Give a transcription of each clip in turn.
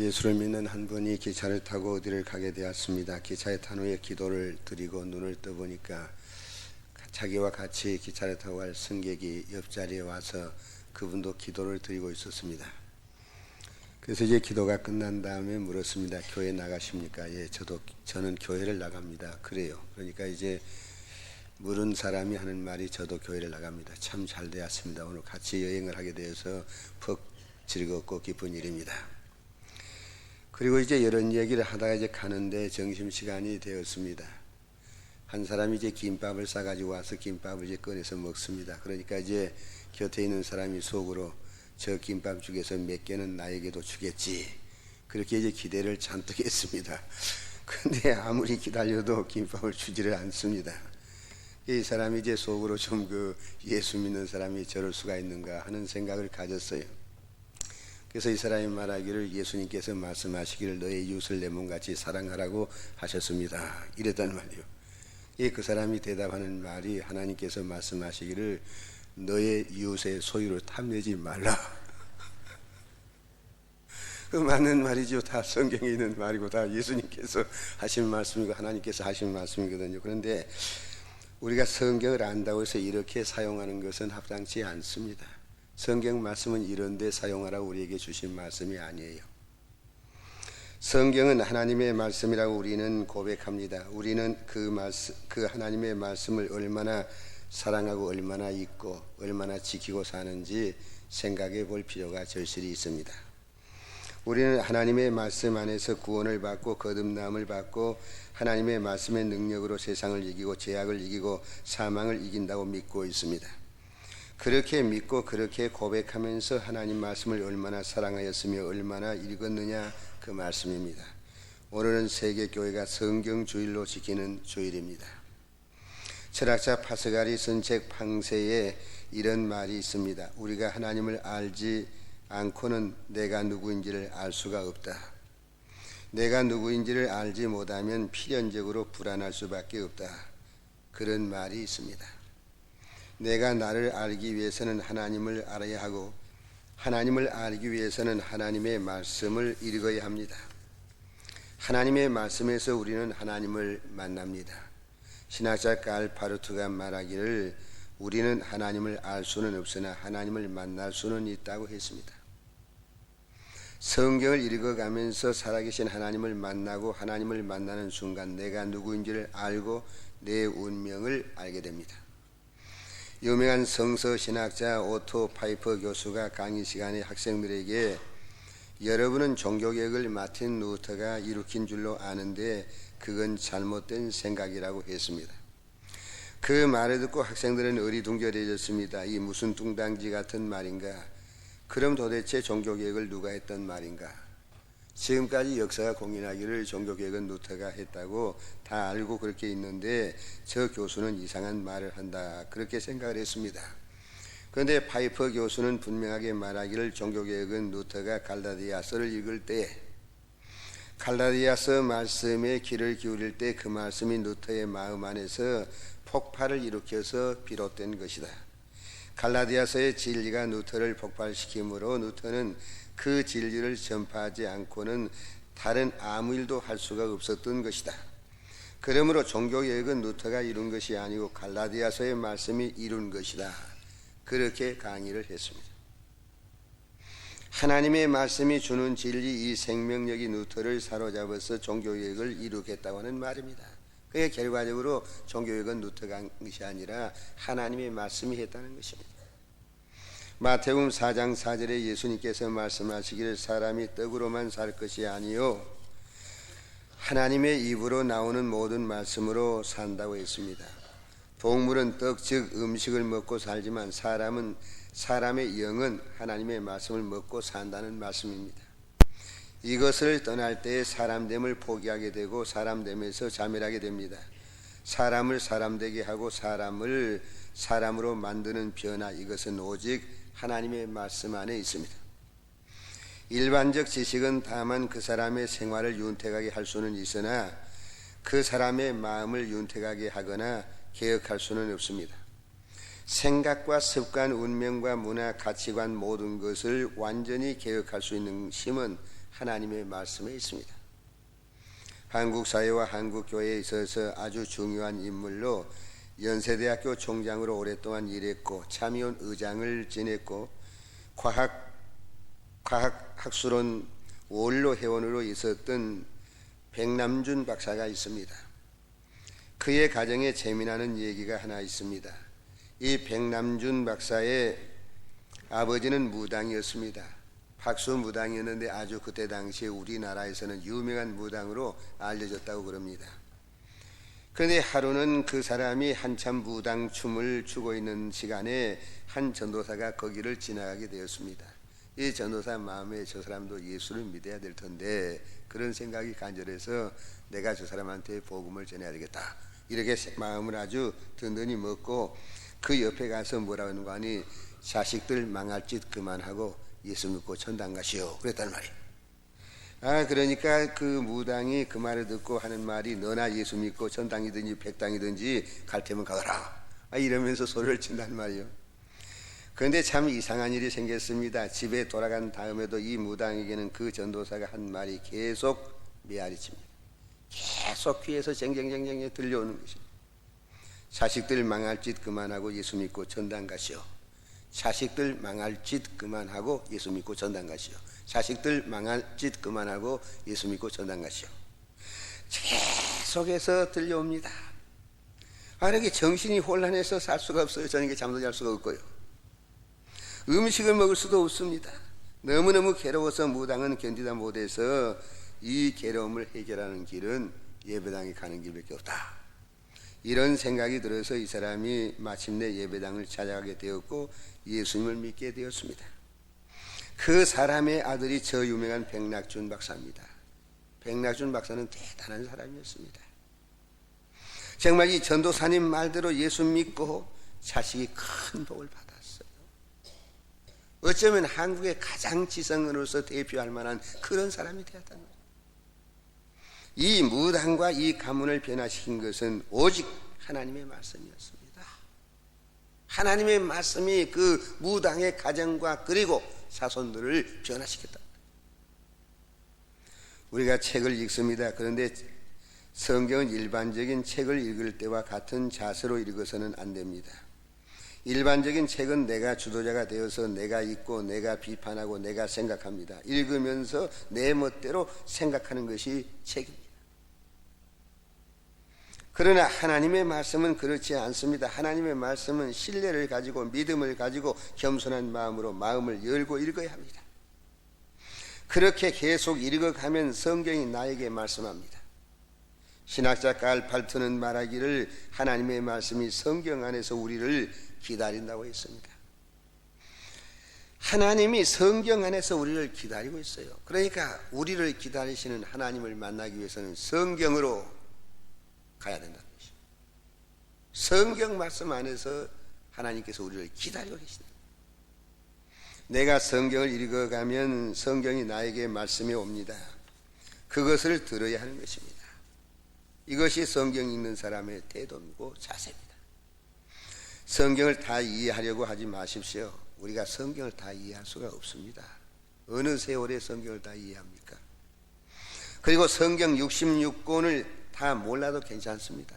예수를 믿는 한 분이 기차를 타고 어디를 가게 되었습니다. 기차에 탄 후에 기도를 드리고 눈을 떠보니까 자기와 같이 기차를 타고 갈 승객이 옆자리에 와서 그분도 기도를 드리고 있었습니다. 그래서 이제 기도가 끝난 다음에 물었습니다. 교회 나가십니까? 예, 저는 교회를 나갑니다. 그래요. 그러니까 이제 물은 사람이 하는 말이 저도 교회를 나갑니다. 참 잘 되었습니다. 오늘 같이 여행을 하게 되어서 퍽 즐겁고 기쁜 일입니다. 그리고 이제 이런 얘기를 하다가 이제 가는데 점심시간이 되었습니다. 한 사람이 이제 김밥을 싸가지고 와서 김밥을 이제 꺼내서 먹습니다. 그러니까 이제 곁에 있는 사람이 속으로 저 김밥 중에서 몇 개는 나에게도 주겠지. 그렇게 이제 기대를 잔뜩 했습니다. 근데 아무리 기다려도 김밥을 주지를 않습니다. 이 사람이 이제 속으로 좀 예수 믿는 사람이 저럴 수가 있는가 하는 생각을 가졌어요. 그래서 이 사람이 말하기를 예수님께서 말씀하시기를 너의 이웃을 내 몸같이 사랑하라고 하셨습니다. 이랬단 말이요. 그 사람이 대답하는 말이 하나님께서 말씀하시기를 너의 이웃의 소유를 탐내지 말라. 그 맞는 말이죠. 다 성경에 있는 말이고 다 예수님께서 하신 말씀이고 하나님께서 하신 말씀이거든요. 그런데 우리가 성경을 안다고 해서 이렇게 사용하는 것은 합당치 않습니다. 성경 말씀은 이런 데 사용하라고 우리에게 주신 말씀이 아니에요. 성경은 하나님의 말씀이라고 우리는 고백합니다. 우리는 그 하나님의 말씀을 얼마나 사랑하고 얼마나 읽고 얼마나 지키고 사는지 생각해 볼 필요가 절실히 있습니다. 우리는 하나님의 말씀 안에서 구원을 받고 거듭남을 받고 하나님의 말씀의 능력으로 세상을 이기고 죄악을 이기고 사망을 이긴다고 믿고 있습니다. 그렇게 믿고 그렇게 고백하면서 하나님 말씀을 얼마나 사랑하였으며 얼마나 읽었느냐 그 말씀입니다. 오늘은 세계교회가 성경주일로 지키는 주일입니다. 철학자 파스칼이 쓴 책 방세에 이런 말이 있습니다. 우리가 하나님을 알지 않고는 내가 누구인지를 알 수가 없다. 내가 누구인지를 알지 못하면 필연적으로 불안할 수밖에 없다. 그런 말이 있습니다. 내가 나를 알기 위해서는 하나님을 알아야 하고 하나님을 알기 위해서는 하나님의 말씀을 읽어야 합니다. 하나님의 말씀에서 우리는 하나님을 만납니다. 신학자 칼 바르트가 말하기를 우리는 하나님을 알 수는 없으나 하나님을 만날 수는 있다고 했습니다. 성경을 읽어가면서 살아계신 하나님을 만나고 하나님을 만나는 순간 내가 누구인지를 알고 내 운명을 알게 됩니다. 유명한 성서 신학자 오토 파이퍼 교수가 강의 시간에 학생들에게 여러분은 종교개혁을 마틴 루터가 일으킨 줄로 아는데 그건 잘못된 생각이라고 했습니다. 그 말을 듣고 학생들은 어리둥절해졌습니다. 이 무슨 뚱딴지 같은 말인가? 그럼 도대체 종교개혁을 누가 했던 말인가? 지금까지 역사가 공인하기를 종교개혁은 루터가 했다고 다 알고 그렇게 있는데 저 교수는 이상한 말을 한다 그렇게 생각을 했습니다. 그런데 파이퍼 교수는 분명하게 말하기를 종교개혁은 루터가 갈라디아서를 읽을 때 갈라디아서 말씀에 귀를 기울일 때 그 말씀이 루터의 마음 안에서 폭발을 일으켜서 비롯된 것이다. 갈라디아서의 진리가 루터를 폭발시키므로 루터는 그 진리를 전파하지 않고는 다른 아무 일도 할 수가 없었던 것이다. 그러므로 종교개혁은 루터가 이룬 것이 아니고 갈라디아서의 말씀이 이룬 것이다. 그렇게 강의를 했습니다. 하나님의 말씀이 주는 진리 이 생명력이 루터를 사로잡아서 종교개혁을 이루겠다고 하는 말입니다. 그게 결과적으로 종교개혁은 루터가 한 것이 아니라 하나님의 말씀이 했다는 것입니다. 마태복음 4장 4절에 예수님께서 말씀하시기를 사람이 떡으로만 살 것이 아니요 하나님의 입으로 나오는 모든 말씀으로 산다고 했습니다. 동물은 떡 즉 음식을 먹고 살지만 사람의 영은 하나님의 말씀을 먹고 산다는 말씀입니다. 이것을 떠날 때에 사람됨을 포기하게 되고 사람됨에서 자멸하게 됩니다. 사람을 사람되게 하고 사람을 사람으로 만드는 변화 이것은 오직 하나님의 말씀 안에 있습니다. 일반적 지식은 다만 그 사람의 생활을 윤택하게 할 수는 있으나 그 사람의 마음을 윤택하게 하거나 개혁할 수는 없습니다. 생각과 습관, 운명과 문화, 가치관 모든 것을 완전히 개혁할 수 있는 힘은 하나님의 말씀에 있습니다. 한국 사회와 한국 교회에 있어서 아주 중요한 인물로 연세대학교 총장으로 오랫동안 일했고 참의원 의장을 지냈고 과학학술원 원로 회원으로 있었던 백남준 박사가 있습니다. 그의 가정에 재미나는 얘기가 하나 있습니다. 이 백남준 박사의 아버지는 무당이었습니다. 박수 무당이었는데 아주 그때 당시에 우리나라에서는 유명한 무당으로 알려졌다고 그럽니다. 그런데 하루는 그 사람이 한참 무당 춤을 추고 있는 시간에 한 전도사가 거기를 지나가게 되었습니다. 이 전도사 마음에 저 사람도 예수를 믿어야 될 텐데 그런 생각이 간절해서 내가 저 사람한테 복음을 전해야 되겠다, 이렇게 마음을 아주 든든히 먹고 그 옆에 가서 뭐라고 하는 거 아니, 자식들 망할 짓 그만하고 예수 믿고 천당 가시오, 그랬단 말이에요. 그러니까 그 무당이 그 말을 듣고 하는 말이, 너나 예수 믿고 천당이든지 백당이든지 갈 테면 가거라, 이러면서 소리를 친단 말이에요. 그런데 참 이상한 일이 생겼습니다. 집에 돌아간 다음에도 이 무당에게는 그 전도사가 한 말이 계속 메아리칩니다. 계속 귀에서 쟁쟁쟁쟁 들려오는 것입니다. 자식들 망할 짓 그만하고 예수 믿고 천당 가시오. 자식들 망할 짓 그만하고 예수 믿고 천당 가시오. 자식들 망할 짓 그만하고 예수 믿고 천당 가시오. 계속해서 들려옵니다. 이렇게 정신이 혼란해서 살 수가 없어요. 저녁에 잠도 잘 수가 없고요. 음식을 먹을 수도 없습니다. 너무너무 괴로워서 무당은 견디다 못해서 이 괴로움을 해결하는 길은 예배당에 가는 길밖에 없다, 이런 생각이 들어서 이 사람이 마침내 예배당을 찾아가게 되었고 예수님을 믿게 되었습니다. 그 사람의 아들이 저 유명한 백낙준 박사입니다. 백낙준 박사는 대단한 사람이었습니다. 정말 이 전도사님 말대로 예수 믿고 자식이 큰 복을 받았어요. 어쩌면 한국의 가장 지성인으로서 대표할 만한 그런 사람이 되었다는 거예요. 이 무당과 이 가문을 변화시킨 것은 오직 하나님의 말씀이었습니다. 하나님의 말씀이 그 무당의 가정과 그리고 자손들을 변화시켰다. 우리가 책을 읽습니다. 그런데 성경은 일반적인 책을 읽을 때와 같은 자세로 읽어서는 안 됩니다. 일반적인 책은 내가 주도자가 되어서 내가 읽고 내가 비판하고 내가 생각합니다. 읽으면서 내 멋대로 생각하는 것이 책입니다. 그러나 하나님의 말씀은 그렇지 않습니다. 하나님의 말씀은 신뢰를 가지고 믿음을 가지고 겸손한 마음으로 마음을 열고 읽어야 합니다. 그렇게 계속 읽어가면 성경이 나에게 말씀합니다. 신학자 칼팔트는 말하기를 하나님의 말씀이 성경 안에서 우리를 기다린다고 했습니다. 하나님이 성경 안에서 우리를 기다리고 있어요. 그러니까 우리를 기다리시는 하나님을 만나기 위해서는 성경으로 가야 된다는 것입니다. 성경 말씀 안에서 하나님께서 우리를 기다리고 계십니다. 내가 성경을 읽어가면 성경이 나에게 말씀이 옵니다. 그것을 들어야 하는 것입니다. 이것이 성경 읽는 사람의 태도이고 자세입니다. 성경을 다 이해하려고 하지 마십시오. 우리가 성경을 다 이해할 수가 없습니다. 어느 세월에 성경을 다 이해합니까? 그리고 성경 66권을 다 몰라도 괜찮습니다.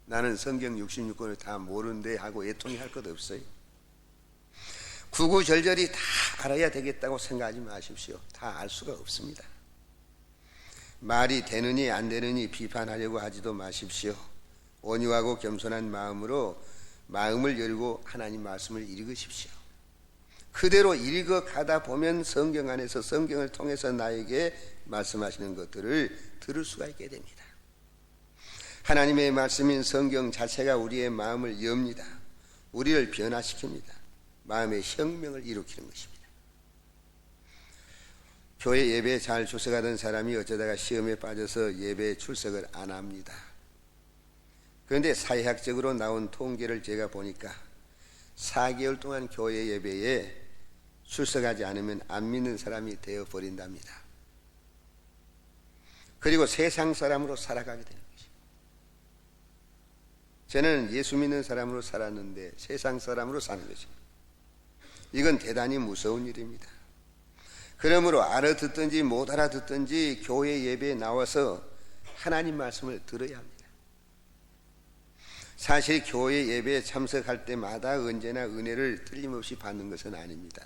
나는 성경 66권을 다 모르는데 하고 애통해할 것 없어요. 구구절절히 다 알아야 되겠다고 생각하지 마십시오. 다 알 수가 없습니다. 말이 되느니 안 되느니 비판하려고 하지도 마십시오. 온유하고 겸손한 마음으로 마음을 열고 하나님 말씀을 읽으십시오. 그대로 읽어가다 보면 성경 안에서 성경을 통해서 나에게 말씀하시는 것들을 들을 수가 있게 됩니다. 하나님의 말씀인 성경 자체가 우리의 마음을 엽니다. 우리를 변화시킵니다. 마음의 혁명을 일으키는 것입니다. 교회 예배에 잘 출석하던 사람이 어쩌다가 시험에 빠져서 예배에 출석을 안 합니다. 그런데 사회학적으로 나온 통계를 제가 보니까 4개월 동안 교회 예배에 출석하지 않으면 안 믿는 사람이 되어버린답니다. 그리고 세상 사람으로 살아가게 되는 것입니다. 저는 예수 믿는 사람으로 살았는데 세상 사람으로 사는 것입니다. 이건 대단히 무서운 일입니다. 그러므로 알아듣든지 못 알아듣든지 교회 예배에 나와서 하나님 말씀을 들어야 합니다. 사실 교회 예배에 참석할 때마다 언제나 은혜를 틀림없이 받는 것은 아닙니다.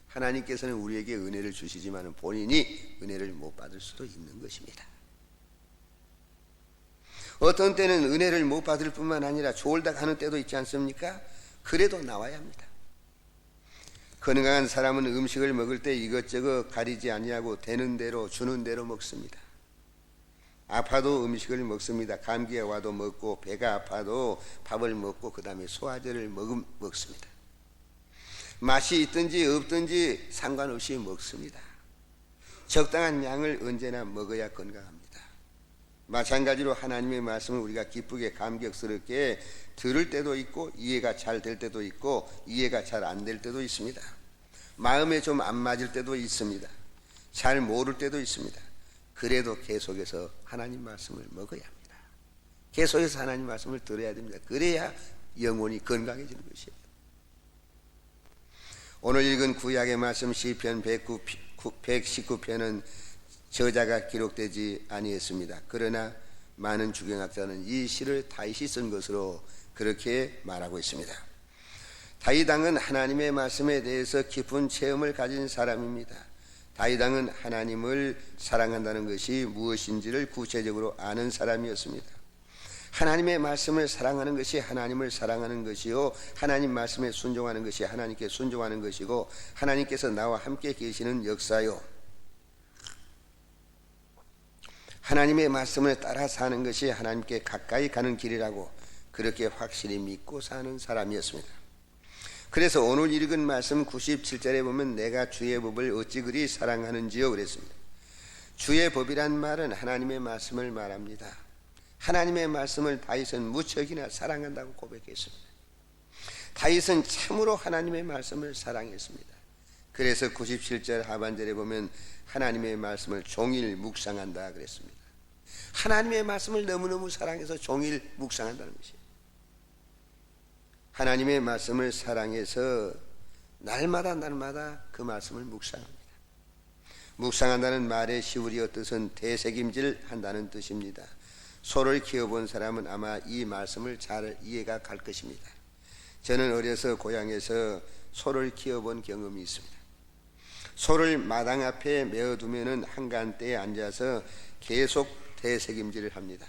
하나님께서는 우리에게 은혜를 주시지만 본인이 은혜를 못 받을 수도 있는 것입니다. 어떤 때는 은혜를 못 받을 뿐만 아니라 졸다 가는 때도 있지 않습니까? 그래도 나와야 합니다. 건강한 사람은 음식을 먹을 때 이것저것 가리지 아니하고 되는 대로 주는 대로 먹습니다. 아파도 음식을 먹습니다. 감기가 와도 먹고 배가 아파도 밥을 먹고 그 다음에 소화제를 먹습니다. 맛이 있든지 없든지 상관없이 먹습니다. 적당한 양을 언제나 먹어야 건강합니다. 마찬가지로 하나님의 말씀을 우리가 기쁘게 감격스럽게 들을 때도 있고 이해가 잘 될 때도 있고 이해가 잘 안 될 때도 있습니다. 마음에 좀 안 맞을 때도 있습니다. 잘 모를 때도 있습니다. 그래도 계속해서 하나님 말씀을 먹어야 합니다. 계속해서 하나님 말씀을 들어야 됩니다. 그래야 영혼이 건강해지는 것이에요. 오늘 읽은 구약의 말씀 시편 119편은 저자가 기록되지 아니했습니다. 그러나 많은 주경학자는 이 시를 다윗이 쓴 것으로 그렇게 말하고 있습니다. 다윗 왕은 하나님의 말씀에 대해서 깊은 체험을 가진 사람입니다. 다윗 왕은 하나님을 사랑한다는 것이 무엇인지를 구체적으로 아는 사람이었습니다. 하나님의 말씀을 사랑하는 것이 하나님을 사랑하는 것이요, 하나님 말씀에 순종하는 것이 하나님께 순종하는 것이고, 하나님께서 나와 함께 계시는 역사요, 하나님의 말씀을 따라 사는 것이 하나님께 가까이 가는 길이라고 그렇게 확실히 믿고 사는 사람이었습니다. 그래서 오늘 읽은 말씀 97절에 보면 내가 주의 법을 어찌 그리 사랑하는지요 그랬습니다. 주의 법이란 말은 하나님의 말씀을 말합니다. 하나님의 말씀을 다윗은 무척이나 사랑한다고 고백했습니다. 다윗은 참으로 하나님의 말씀을 사랑했습니다. 그래서 97절 하반절에 보면 하나님의 말씀을 종일 묵상한다 그랬습니다. 하나님의 말씀을 너무너무 사랑해서 종일 묵상한다는 것이에요. 하나님의 말씀을 사랑해서 날마다 그 말씀을 묵상합니다. 묵상한다는 말의 시우리어 뜻은 되새김질 한다는 뜻입니다. 소를 키워본 사람은 아마 이 말씀을 잘 이해가 갈 것입니다. 저는 어려서 고향에서 소를 키워본 경험이 있습니다. 소를 마당 앞에 메어두면은 한간대에 앉아서 계속 되새김질을 합니다.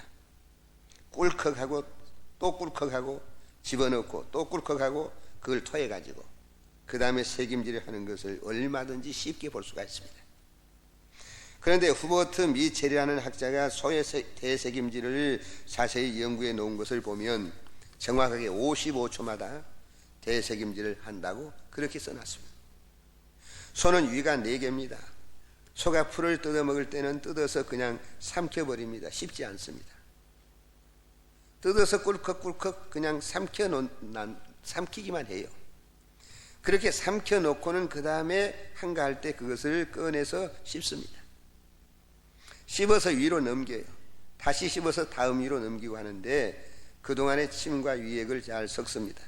꿀컥하고 또 꿀컥하고 집어넣고 또 꿀꺽하고 그걸 토해가지고 그 다음에 새김질을 하는 것을 얼마든지 쉽게 볼 수가 있습니다. 그런데 후버트 미첼이라는 학자가 소의 대새김질을 자세히 연구해 놓은 것을 보면 정확하게 55초마다 대새김질을 한다고 그렇게 써놨습니다. 소는 위가 4개입니다. 소가 풀을 뜯어 먹을 때는 뜯어서 그냥 삼켜버립니다. 쉽지 않습니다. 뜯어서 꿀꺽꿀꺽 그냥 삼키기만 해요. 그렇게 삼켜놓고는 그 다음에 한가할 때 그것을 꺼내서 씹습니다. 씹어서 위로 넘겨요. 다시 씹어서 다음 위로 넘기고 하는데 그동안의 침과 위액을 잘 섞습니다.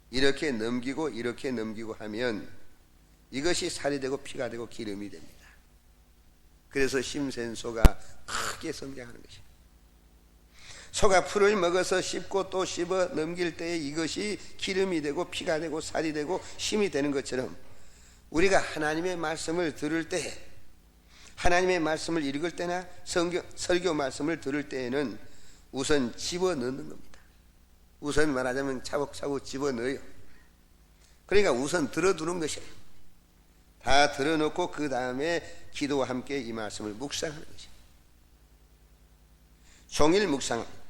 이렇게 넘기고 이렇게 넘기고 하면 이것이 살이 되고 피가 되고 기름이 됩니다. 그래서 심센 소가 크게 성장하는 것입니다. 소가 풀을 먹어서 씹고 또 씹어 넘길 때에 이것이 기름이 되고 피가 되고 살이 되고 힘이 되는 것처럼 우리가 하나님의 말씀을 들을 때, 하나님의 말씀을 읽을 때나 설교 말씀을 들을 때에는 우선 집어넣는 겁니다. 우선 말하자면 차곡차곡 집어넣어요. 그러니까 우선 들어두는 것이에요. 다 들어놓고 그 다음에 기도와 함께 이 말씀을 묵상하는 것이에요. 종일 묵상합니다.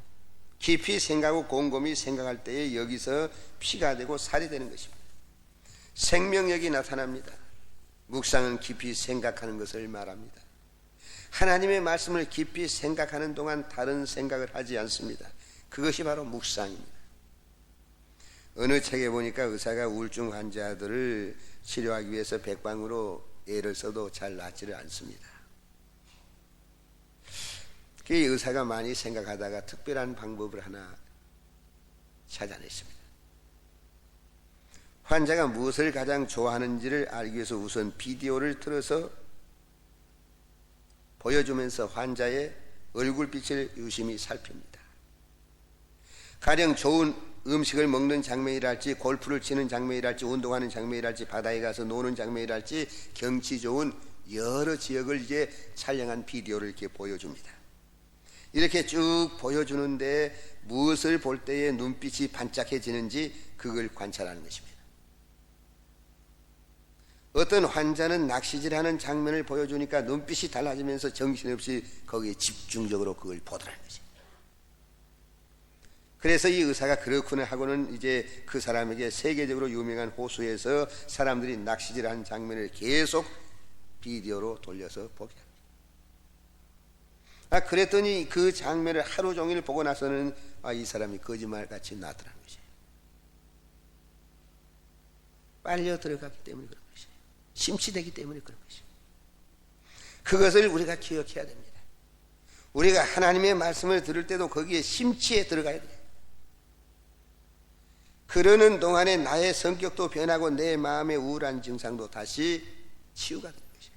깊이 생각하고 곰곰이 생각할 때에 여기서 피가 되고 살이 되는 것입니다. 생명력이 나타납니다. 묵상은 깊이 생각하는 것을 말합니다. 하나님의 말씀을 깊이 생각하는 동안 다른 생각을 하지 않습니다. 그것이 바로 묵상입니다. 어느 책에 보니까 의사가 우울증 환자들을 치료하기 위해서 백방으로 애를 써도 잘 낫지를 않습니다. 그 의사가 많이 생각하다가 특별한 방법을 하나 찾아냈습니다. 환자가 무엇을 가장 좋아하는지를 알기 위해서 우선 비디오를 틀어서 보여주면서 환자의 얼굴빛을 유심히 살핍니다. 가령 좋은 음식을 먹는 장면이랄지, 골프를 치는 장면이랄지, 운동하는 장면이랄지, 바다에 가서 노는 장면이랄지, 경치 좋은 여러 지역을 이제 촬영한 비디오를 이렇게 보여줍니다. 이렇게 쭉 보여주는데 무엇을 볼 때에 눈빛이 반짝해지는지 그걸 관찰하는 것입니다. 어떤 환자는 낚시질하는 장면을 보여주니까 눈빛이 달라지면서 정신없이 거기에 집중적으로 그걸 보더라는 것입니다. 그래서 이 의사가 그렇구나 하고는 이제 그 사람에게 세계적으로 유명한 호수에서 사람들이 낚시질하는 장면을 계속 비디오로 돌려서 보게 합니다. 그랬더니 그 장면을 하루 종일 보고 나서는 이 사람이 거짓말같이 나더라는 것이에요. 빨려 들어가기 때문에 그런 것이에요. 심취되기 때문에 그런 것이에요. 그것을 우리가 기억해야 됩니다. 우리가 하나님의 말씀을 들을 때도 거기에 심취해 들어가야 돼요. 그러는 동안에 나의 성격도 변하고 내 마음의 우울한 증상도 다시 치유가 되는 것이에요.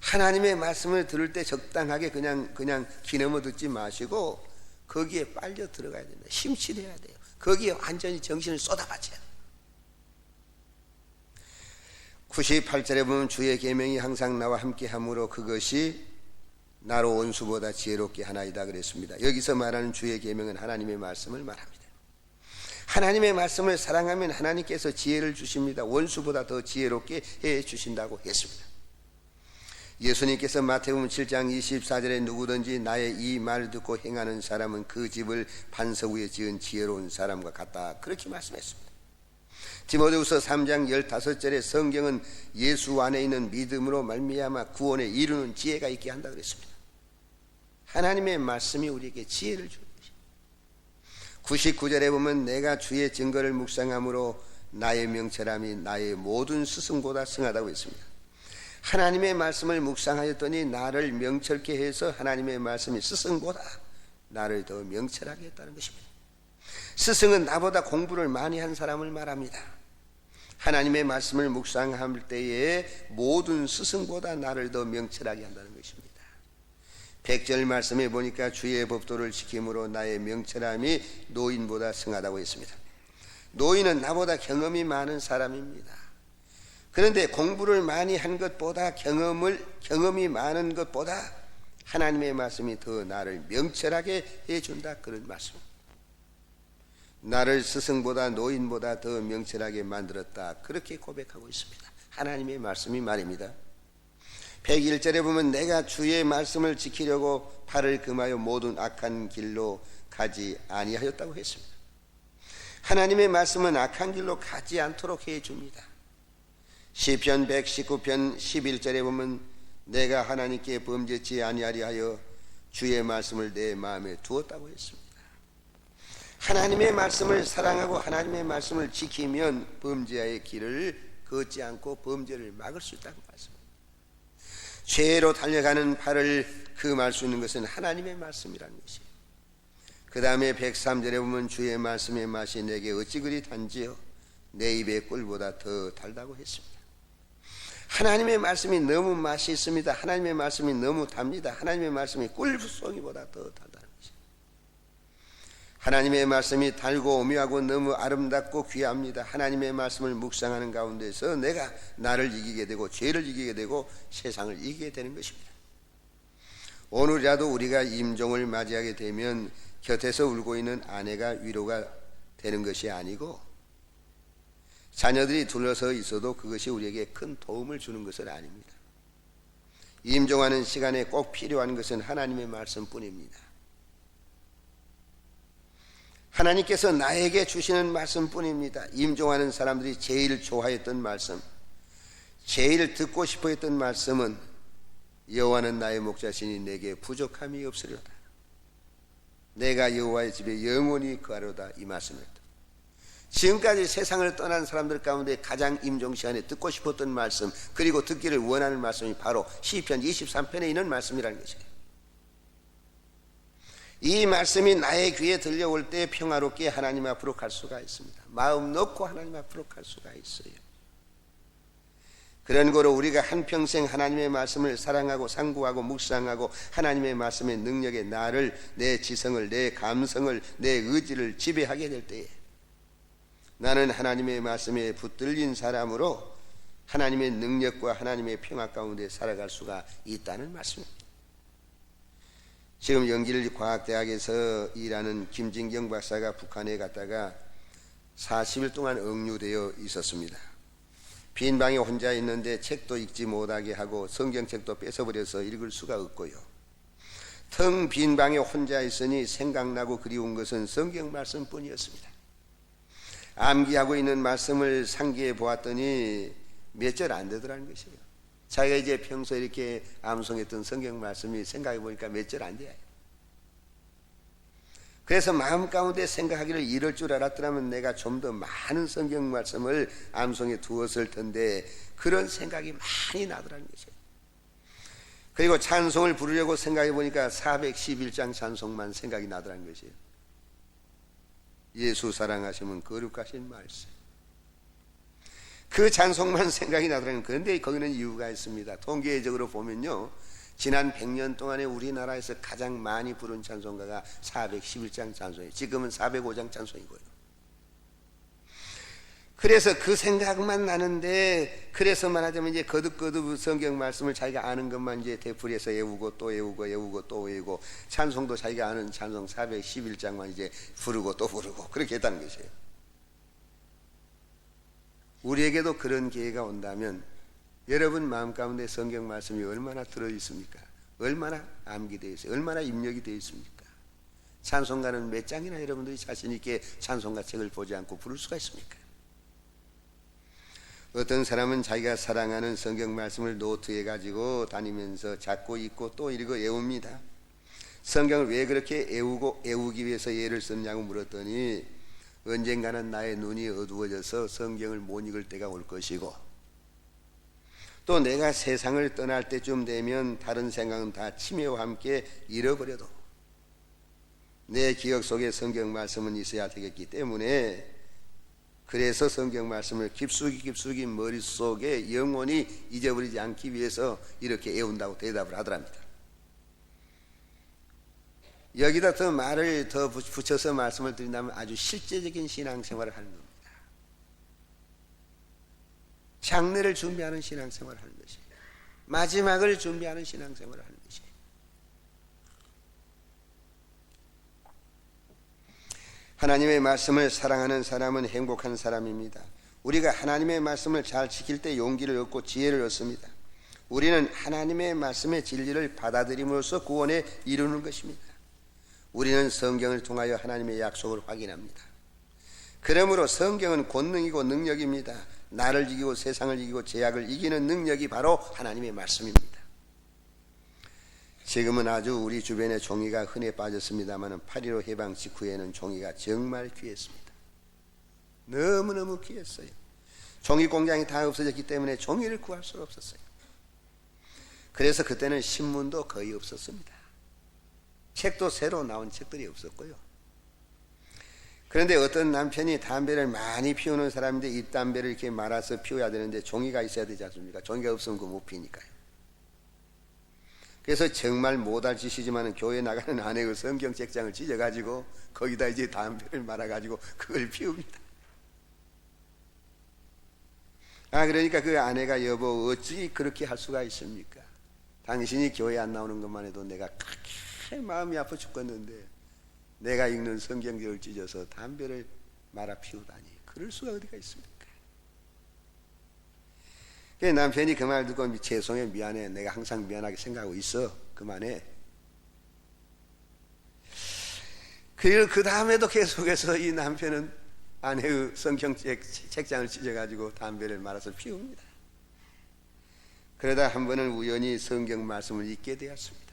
하나님의 말씀을 들을 때 적당하게 그냥 기넘어 듣지 마시고 거기에 빨려 들어가야 됩니다. 심취돼야 돼요. 거기에 완전히 정신을 쏟아바쳐야 돼요. 98절에 보면 주의 계명이 항상 나와 함께하므로 그것이 나로 원수보다 지혜롭게 하나이다 그랬습니다. 여기서 말하는 주의 계명은 하나님의 말씀을 말합니다. 하나님의 말씀을 사랑하면 하나님께서 지혜를 주십니다. 원수보다 더 지혜롭게 해 주신다고 했습니다. 예수님께서 마태복음 7장 24절에 누구든지 나의 이 말 듣고 행하는 사람은 그 집을 반석 위에 지은 지혜로운 사람과 같다 그렇게 말씀했습니다. 디모데후서 3장 15절에 성경은 예수 안에 있는 믿음으로 말미암아 구원에 이루는 지혜가 있게 한다 그랬습니다. 하나님의 말씀이 우리에게 지혜를 주는 99절에 보면 내가 주의 증거를 묵상함으로 나의 명철함이 나의 모든 스승보다 승하다고 했습니다. 하나님의 말씀을 묵상하였더니 나를 명철케 해서 하나님의 말씀이 스승보다 나를 더 명철하게 했다는 것입니다. 스승은 나보다 공부를 많이 한 사람을 말합니다. 하나님의 말씀을 묵상할 때에 모든 스승보다 나를 더 명철하게 한다는 것입니다. 100절 말씀에 보니까 주의 법도를 지킴으로 나의 명철함이 노인보다 승하다고 했습니다. 노인은 나보다 경험이 많은 사람입니다. 그런데 공부를 많이 한 것보다 경험이 많은 것보다 하나님의 말씀이 더 나를 명철하게 해준다 그런 말씀입니다. 나를 스승보다 노인보다 더 명철하게 만들었다 그렇게 고백하고 있습니다. 하나님의 말씀이 말입니다. 101절에 보면 내가 주의 말씀을 지키려고 팔을 금하여 모든 악한 길로 가지 아니하였다고 했습니다. 하나님의 말씀은 악한 길로 가지 않도록 해줍니다. 시편 119편 11절에 보면 내가 하나님께 범죄치 아니하리 하여 주의 말씀을 내 마음에 두었다고 했습니다. 하나님의 말씀을 사랑하고 하나님의 말씀을 지키면 범죄의 길을 걷지 않고 범죄를 막을 수 있다고 말씀합니다. 죄로 달려가는 팔을 금할 수 있는 것은 하나님의 말씀이라는 것이에요. 그 다음에 103절에 보면 주의 말씀의 맛이 내게 어찌 그리 단지요 내 입의 꿀보다 더 달다고 했습니다. 하나님의 말씀이 너무 맛이 있습니다. 하나님의 말씀이 너무 답니다. 하나님의 말씀이 꿀송이보다 더 달다는 것이에요. 하나님의 말씀이 달고 오묘하고 너무 아름답고 귀합니다. 하나님의 말씀을 묵상하는 가운데서 내가 나를 이기게 되고 죄를 이기게 되고 세상을 이기게 되는 것입니다. 오늘이라도 우리가 임종을 맞이하게 되면 곁에서 울고 있는 아내가 위로가 되는 것이 아니고 자녀들이 둘러서 있어도 그것이 우리에게 큰 도움을 주는 것은 아닙니다. 임종하는 시간에 꼭 필요한 것은 하나님의 말씀뿐입니다. 하나님께서 나에게 주시는 말씀뿐입니다. 임종하는 사람들이 제일 좋아했던 말씀, 제일 듣고 싶어 했던 말씀은 여호와는 나의 목자시니 내게 부족함이 없으리로다. 내가 여호와의 집에 영원히 거하리로다 이 말씀입니다. 지금까지 세상을 떠난 사람들 가운데 가장 임종 시간에 듣고 싶었던 말씀 그리고 듣기를 원하는 말씀이 바로 시편 23편에 있는 말씀이라는 것이에요. 이 말씀이 나의 귀에 들려올 때 평화롭게 하나님 앞으로 갈 수가 있습니다. 마음 놓고 하나님 앞으로 갈 수가 있어요. 그런 거로 우리가 한평생 하나님의 말씀을 사랑하고 상고하고 묵상하고 하나님의 말씀의 능력에 나를, 내 지성을, 내 감성을, 내 의지를 지배하게 될 때에 나는 하나님의 말씀에 붙들린 사람으로 하나님의 능력과 하나님의 평화 가운데 살아갈 수가 있다는 말씀입니다. 지금 연길과학대학에서 일하는 김진경 박사가 북한에 갔다가 40일 동안 억류되어 있었습니다. 빈 방에 혼자 있는데 책도 읽지 못하게 하고 성경책도 뺏어버려서 읽을 수가 없고요. 텅 빈 방에 혼자 있으니 생각나고 그리운 것은 성경 말씀뿐이었습니다. 암기하고 있는 말씀을 상기해 보았더니 몇 절 안 되더라는 것이에요. 자기가 이제 평소에 이렇게 암송했던 성경 말씀이 생각해 보니까 몇 절 안 돼요. 그래서 마음 가운데 생각하기를 이럴 줄 알았더라면 내가 좀 더 많은 성경 말씀을 암송해 두었을 텐데 그런 생각이 많이 나더라는 것이에요. 그리고 찬송을 부르려고 생각해 보니까 411장 찬송만 생각이 나더라는 것이에요. 예수 사랑하시면 거룩하신 말씀, 그 찬송만 생각이 나더라는. 그런데 거기는 이유가 있습니다. 통계적으로 보면요, 지난 100년 동안에 우리나라에서 가장 많이 부른 찬송가가 411장 찬송이에요. 지금은 405장 찬송이고요. 그래서 그 생각만 나는데, 그래서 말하자면 이제 거듭거듭 성경 말씀을 자기가 아는 것만 이제 되풀이해서 외우고 또 외우고 또 외우고, 찬송도 자기가 아는 찬송 411장만 이제 부르고 또 부르고 그렇게 했다는 것이에요. 우리에게도 그런 기회가 온다면 여러분 마음 가운데 성경 말씀이 얼마나 들어있습니까? 얼마나 암기되어 있어요? 얼마나 입력이 되어 있습니까? 찬송가는 몇 장이나 여러분들이 자신 있게 찬송가 책을 보지 않고 부를 수가 있습니까? 어떤 사람은 자기가 사랑하는 성경 말씀을 노트에 가지고 다니면서 잡고 읽고 또 읽고 외웁니다. 성경을 왜 그렇게 외우기 위해서 예를 썼냐고 물었더니 언젠가는 나의 눈이 어두워져서 성경을 못 읽을 때가 올 것이고, 또 내가 세상을 떠날 때쯤 되면 다른 생각은 다 치매와 함께 잃어버려도 내 기억 속에 성경 말씀은 있어야 되겠기 때문에, 그래서 성경 말씀을 깊숙이 머릿속에 영원히 잊어버리지 않기 위해서 이렇게 외운다고 대답을 하더랍니다. 여기다 더 말을 더 붙여서 말씀을 드린다면 아주 실제적인 신앙생활을 하는 겁니다. 장래를 준비하는 신앙생활을 하는 것이에요. 마지막을 준비하는 신앙생활을 하는 것이에요. 하나님의 말씀을 사랑하는 사람은 행복한 사람입니다. 우리가 하나님의 말씀을 잘 지킬 때 용기를 얻고 지혜를 얻습니다. 우리는 하나님의 말씀의 진리를 받아들임으로써 구원에 이루는 것입니다. 우리는 성경을 통하여 하나님의 약속을 확인합니다. 그러므로 성경은 권능이고 능력입니다. 나를 이기고 세상을 이기고 죄악을 이기는 능력이 바로 하나님의 말씀입니다. 지금은 아주 우리 주변에 종이가 흔해 빠졌습니다만 8.15 해방 직후에는 종이가 정말 귀했습니다. 너무너무 귀했어요. 종이 공장이 다 없어졌기 때문에 종이를 구할 수가 없었어요. 그래서 그때는 신문도 거의 없었습니다. 책도 새로 나온 책들이 없었고요. 그런데 어떤 남편이 담배를 많이 피우는 사람인데 잎담배를 이렇게 말아서 피워야 되는데 종이가 있어야 되지 않습니까? 종이가 없으면 그거 못 피니까요. 그래서 정말 못할 짓이지만 교회 나가는 아내가 성경 책장을 찢어가지고 거기다 이제 담배를 말아가지고 그걸 피웁니다. 그러니까 그 아내가 여보 어찌 그렇게 할 수가 있습니까? 당신이 교회 안 나오는 것만 해도 내가 그렇게 마음이 아파 죽겠는데 내가 읽는 성경책을 찢어서 담배를 말아 피우다니 그럴 수가 어디가 있습니까? 남편이 그 말 듣고 죄송해 미안해 내가 항상 미안하게 생각하고 있어 그만해. 그리고 그 다음에도 계속해서 이 남편은 아내의 성경책 책장을 찢어가지고 담배를 말아서 피웁니다. 그러다 한 번은 우연히 성경 말씀을 읽게 되었습니다.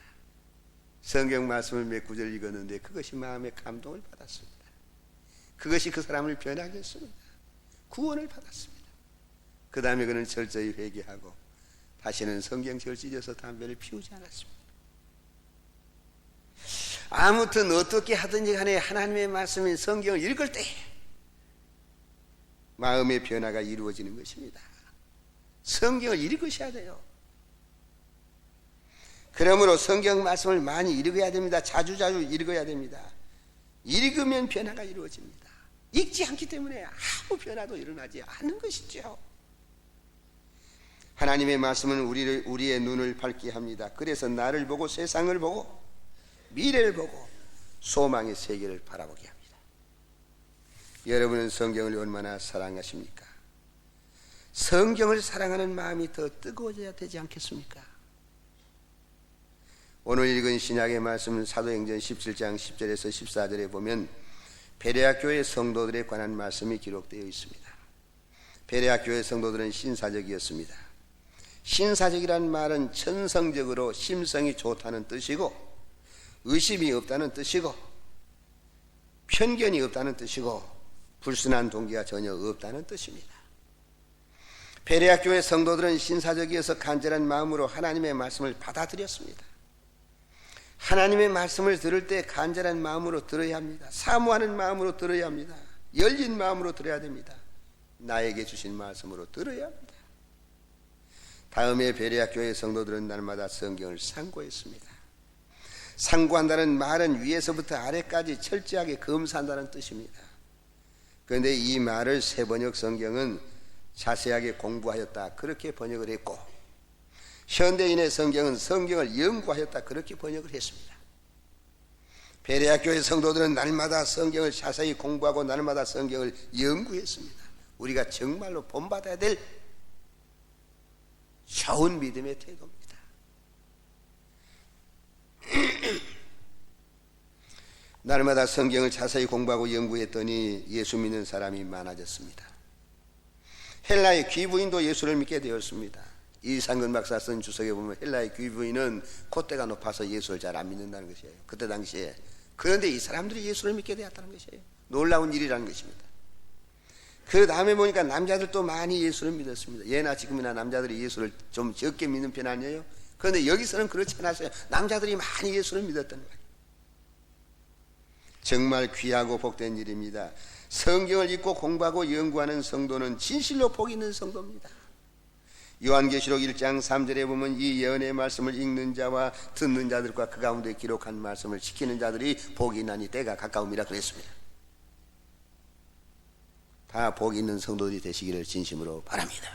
성경 말씀을 몇 구절 읽었는데 그것이 마음에 감동을 받았습니다. 그것이 그 사람을 변하게 했습니다. 구원을 받았습니다. 그 다음에 그는 철저히 회개하고 다시는 성경책을 찢어서 담배를 피우지 않았습니다. 아무튼 어떻게 하든지 간에 하나님의 말씀인 성경을 읽을 때 마음의 변화가 이루어지는 것입니다. 성경을 읽으셔야 돼요. 그러므로 성경 말씀을 많이 읽어야 됩니다. 자주자주 읽어야 됩니다. 읽으면 변화가 이루어집니다. 읽지 않기 때문에 아무 변화도 일어나지 않는 것이죠. 하나님의 말씀은 우리의 눈을 밝게 합니다. 그래서 나를 보고 세상을 보고 미래를 보고 소망의 세계를 바라보게 합니다. 여러분은 성경을 얼마나 사랑하십니까? 성경을 사랑하는 마음이 더 뜨거워져야 되지 않겠습니까? 오늘 읽은 신약의 말씀은 사도행전 17장 10절에서 14절에 보면 베레아 교회 성도들에 관한 말씀이 기록되어 있습니다. 베레아 교회 성도들은 신사적이었습니다. 신사적이란 말은 천성적으로 심성이 좋다는 뜻이고 의심이 없다는 뜻이고 편견이 없다는 뜻이고 불순한 동기가 전혀 없다는 뜻입니다. 베레아 교회 성도들은 신사적이어서 간절한 마음으로 하나님의 말씀을 받아들였습니다. 하나님의 말씀을 들을 때 간절한 마음으로 들어야 합니다. 사모하는 마음으로 들어야 합니다. 열린 마음으로 들어야 됩니다. 나에게 주신 말씀으로 들어야 합니다. 다음에 베레아 교회 성도들은 날마다 성경을 상고했습니다. 상고한다는 말은 위에서부터 아래까지 철저하게 검사한다는 뜻입니다. 그런데 이 말을 새번역 성경은 자세하게 공부하였다 그렇게 번역을 했고 현대인의 성경은 성경을 연구하였다 그렇게 번역을 했습니다. 베레아 교회 성도들은 날마다 성경을 자세히 공부하고 날마다 성경을 연구했습니다. 우리가 정말로 본받아야 될 좋은 믿음의 태도입니다. 날마다 성경을 자세히 공부하고 연구했더니 예수 믿는 사람이 많아졌습니다. 헬라의 귀부인도 예수를 믿게 되었습니다. 이상근 박사 쓴 주석에 보면 헬라의 귀부인은 콧대가 높아서 예수를 잘 안 믿는다는 것이에요. 그때 당시에. 그런데 이 사람들이 예수를 믿게 되었다는 것이에요. 놀라운 일이라는 것입니다. 그 다음에 보니까 남자들도 많이 예수를 믿었습니다. 예나 지금이나 남자들이 예수를 좀 적게 믿는 편 아니에요? 그런데 여기서는 그렇지 않았어요. 남자들이 많이 예수를 믿었단 말이에요. 정말 귀하고 복된 일입니다. 성경을 읽고 공부하고 연구하는 성도는 진실로 복 있는 성도입니다. 요한계시록 1장 3절에 보면 이 예언의 말씀을 읽는 자와 듣는 자들과 그 가운데 기록한 말씀을 지키는 자들이 복이 나니 때가 가까움이라 그랬습니다. 다 복 있는 성도들이 되시기를 진심으로 바랍니다.